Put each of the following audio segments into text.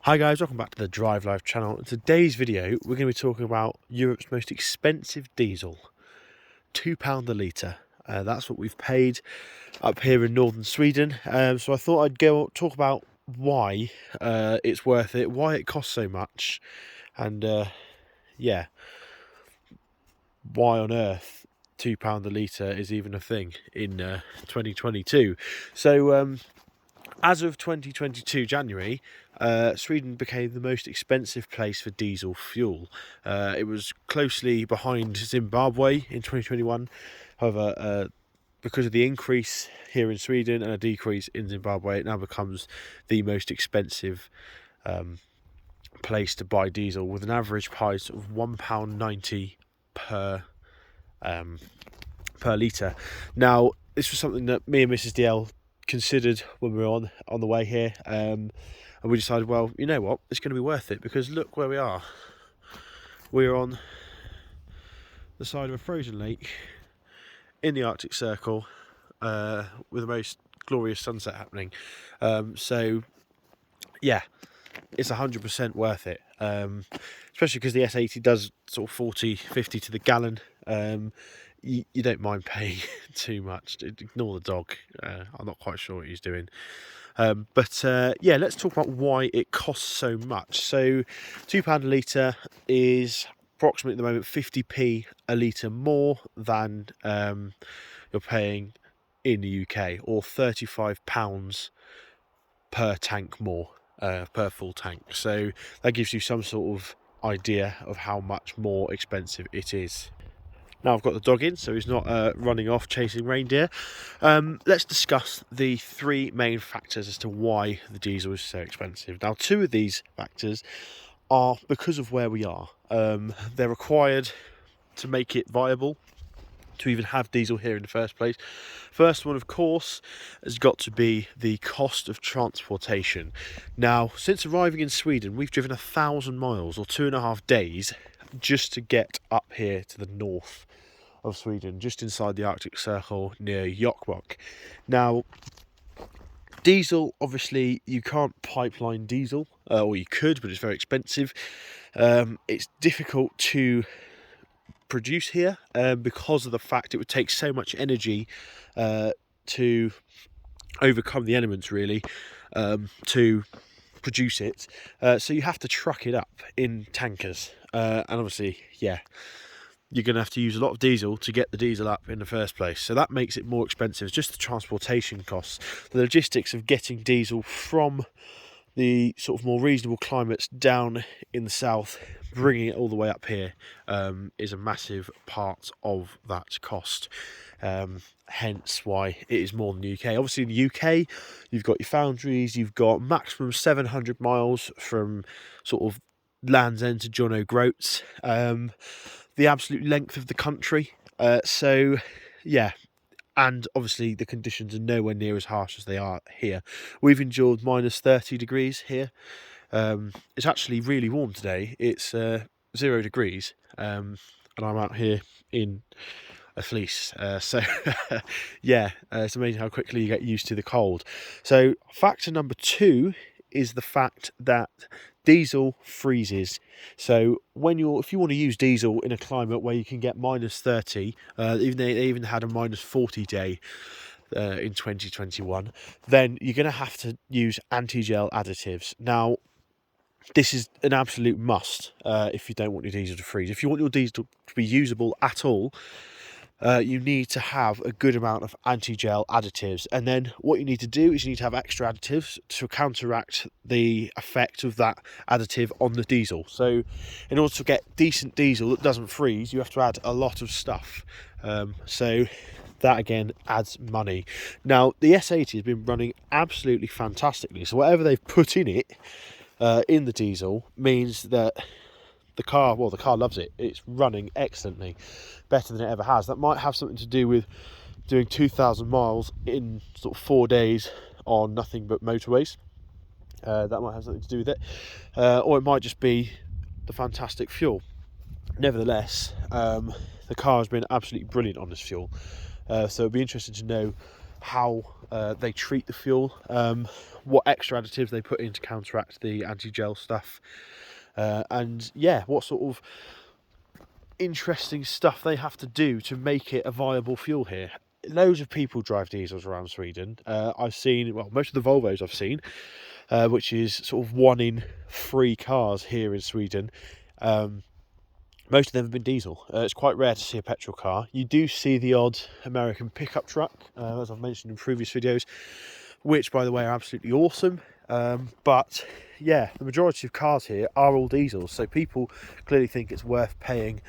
Hi guys, welcome back to the Drive Life channel. In today's video we're going to be talking about Europe's most expensive diesel, £2 a litre. That's what we've paid up here in northern Sweden. So I thought I'd go talk about why it's worth it, why it costs so much, and yeah, why on earth £2 a litre is even a thing in 2022. So as of 2022 January, Sweden became the most expensive place for diesel fuel. It was closely behind Zimbabwe in 2021. However, because of the increase here in Sweden and a decrease in Zimbabwe, it now becomes the most expensive place to buy diesel, with an average price of £1.90 per litre. Now, this was something that me and Mrs. DL considered when we were on the way here, and we decided, well, you know what, it's going to be worth it, because look where we are. We're on the side of a frozen lake in the Arctic Circle, with the most glorious sunset happening. So yeah, it's 100% worth it, especially because the S80 does sort of 40-50 to the gallon. You don't mind paying too much. Ignore the dog. I'm not quite sure what he's doing. But yeah, let's talk about why it costs so much. So £2 a litre is approximately at the moment 50p a litre more than you're paying in the UK, or £35 per tank more, per full tank. So that gives you some sort of idea of how much more expensive it is. Now I've got the dog in, so he's not running off chasing reindeer. Let's discuss the three main factors as to why the diesel is so expensive. Now, two of these factors are because of where we are. They're required to make it viable to even have diesel here in the first place. First one, of course, has got to be the cost of transportation. Now, since arriving in Sweden, we've driven 1,000 miles, or 2.5 days, just to get up here to the north of Sweden, just inside the Arctic Circle near Jokkmokk. Now, diesel, obviously you can't pipeline diesel, or you could, but it's very expensive. It's difficult to produce here because of the fact it would take so much energy to overcome the elements, really, to produce it. So you have to truck it up in tankers, and obviously, yeah, you're going to have to use a lot of diesel to get the diesel up in the first place. So that makes it more expensive. It's just the transportation costs. The logistics of getting diesel from the sort of more reasonable climates down in the south, bringing it all the way up here, is a massive part of that cost. Hence why it is more than the UK. Obviously in the UK, you've got your foundries, you've got maximum 700 miles from sort of Land's End to John O'Groats, the absolute length of the country. So yeah, and obviously the conditions are nowhere near as harsh as they are here. We've endured minus 30 degrees here. It's actually really warm today. It's 0 degrees, and I'm out here in a fleece. So yeah, it's amazing how quickly you get used to the cold. So factor number two is the fact that diesel freezes. So if you want to use diesel in a climate where you can get minus 30, they even had a minus 40 day in 2021, then you're going to have to use Antigel additives. Now, this is an absolute must if you don't want your diesel to freeze. If you want your diesel to be usable at all, you need to have a good amount of Antigel additives, and then what you need to do is you need to have extra additives to counteract the effect of that additive on the diesel. So in order to get decent diesel that doesn't freeze, you have to add a lot of stuff. So that again adds money. Now, the S80 has been running absolutely fantastically, so whatever they've put in it, in the diesel, means that the car loves it. It's running excellently, better than it ever has. That might have something to do with doing 2,000 miles in sort of 4 days on nothing but motorways. That might have something to do with it, or it might just be the fantastic fuel. Nevertheless, the car has been absolutely brilliant on this fuel, so it'd be interesting to know how they treat the fuel, what extra additives they put in to counteract the Antigel stuff, and yeah, what sort of interesting stuff they have to do to make it a viable fuel here. Loads of people drive diesels around Sweden. I've seen, well, most of the Volvos I've seen, which is sort of 1 in 3 cars here in Sweden. Most of them have been diesel. It's quite rare to see a petrol car. You do see the odd American pickup truck, as I've mentioned in previous videos, which, by the way, are absolutely awesome. But yeah, the majority of cars here are all diesels, so people clearly think it's worth paying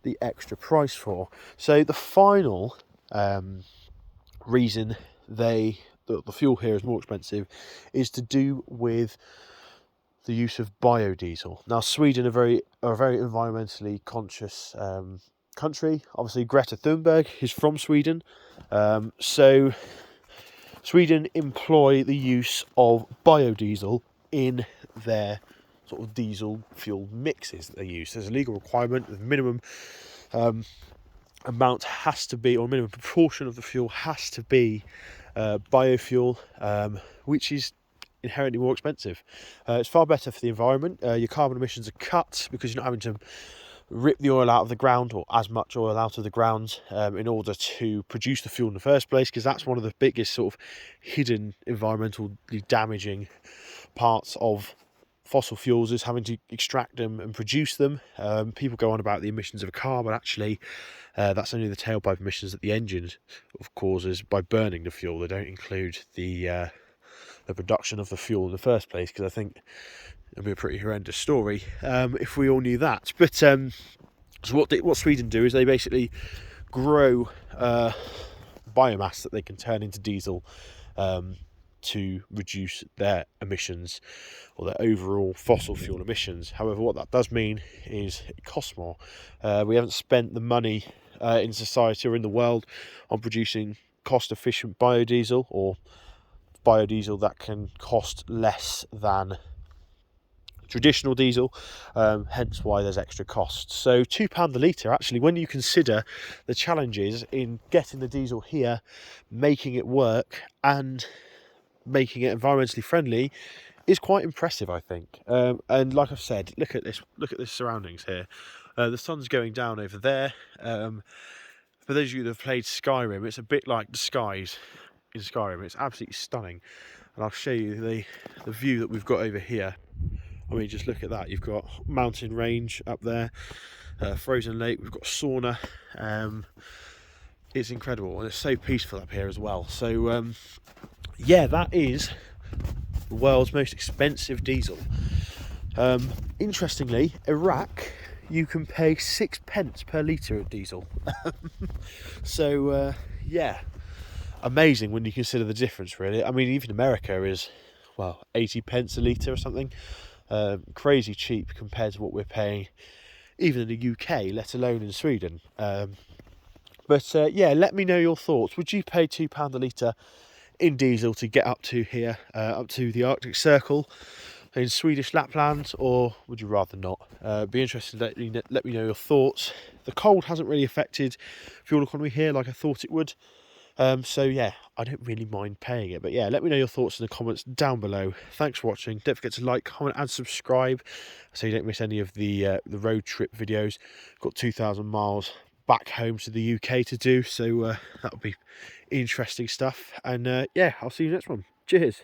the extra price for. So the final reason the fuel here is more expensive is to do with the use of biodiesel. Now, Sweden are a very environmentally conscious country. Obviously, Greta Thunberg is from Sweden, so Sweden employ the use of biodiesel in their sort of diesel fuel mixes that they use. There's a legal requirement. The minimum amount has to be, or minimum proportion of the fuel has to be biofuel, which is inherently more expensive. It's far better for the environment. Your carbon emissions are cut because you're not having to rip the oil out of the ground, or as much oil out of the ground, in order to produce the fuel in the first place, because that's one of the biggest sort of hidden environmentally damaging parts of fossil fuels, is having to extract them and produce them. People go on about the emissions of a car, but actually that's only the tailpipe emissions that the engine causes by burning the fuel. They don't include the production of the fuel in the first place, because I think it'd be a pretty horrendous story if we all knew that. But so what Sweden do is they basically grow biomass that they can turn into diesel to reduce their emissions, or their overall fossil fuel emissions. However, what that does mean is it costs more. We haven't spent the money in society or in the world on producing cost-efficient biodiesel, or biodiesel that can cost less than traditional diesel, hence why there's extra costs. So £2 a litre, actually, when you consider the challenges in getting the diesel here, making it work and making it environmentally friendly, is quite impressive, I think. And like I've said, look at this surroundings here. The sun's going down over there. For those of you that have played Skyrim, it's a bit like the skies in Skyrim. It's absolutely stunning, and I'll show you the view that we've got over here. I mean, just look at that. You've got mountain range up there, frozen lake, we've got sauna. It's incredible, and it's so peaceful up here as well. So yeah, that is the world's most expensive diesel. Interestingly, Iraq, you can pay 6 pence per litre of diesel. So yeah, amazing when you consider the difference, really. I mean, even America is, well, 80 pence a litre or something. Crazy cheap compared to what we're paying even in the UK, let alone in Sweden. But yeah, let me know your thoughts. Would you pay £2 a litre in diesel to get up to here, up to the Arctic Circle in Swedish Lapland, or would you rather not? Be interested to let me know your thoughts. The cold hasn't really affected fuel economy here like I thought it would. So yeah, I don't really mind paying it. But yeah, let me know your thoughts in the comments down below. Thanks for watching. Don't forget to like, comment and subscribe so you don't miss any of the road trip videos. Got 2,000 miles back home to the UK to do, so that'll be interesting stuff. And yeah, I'll see you next one. Cheers.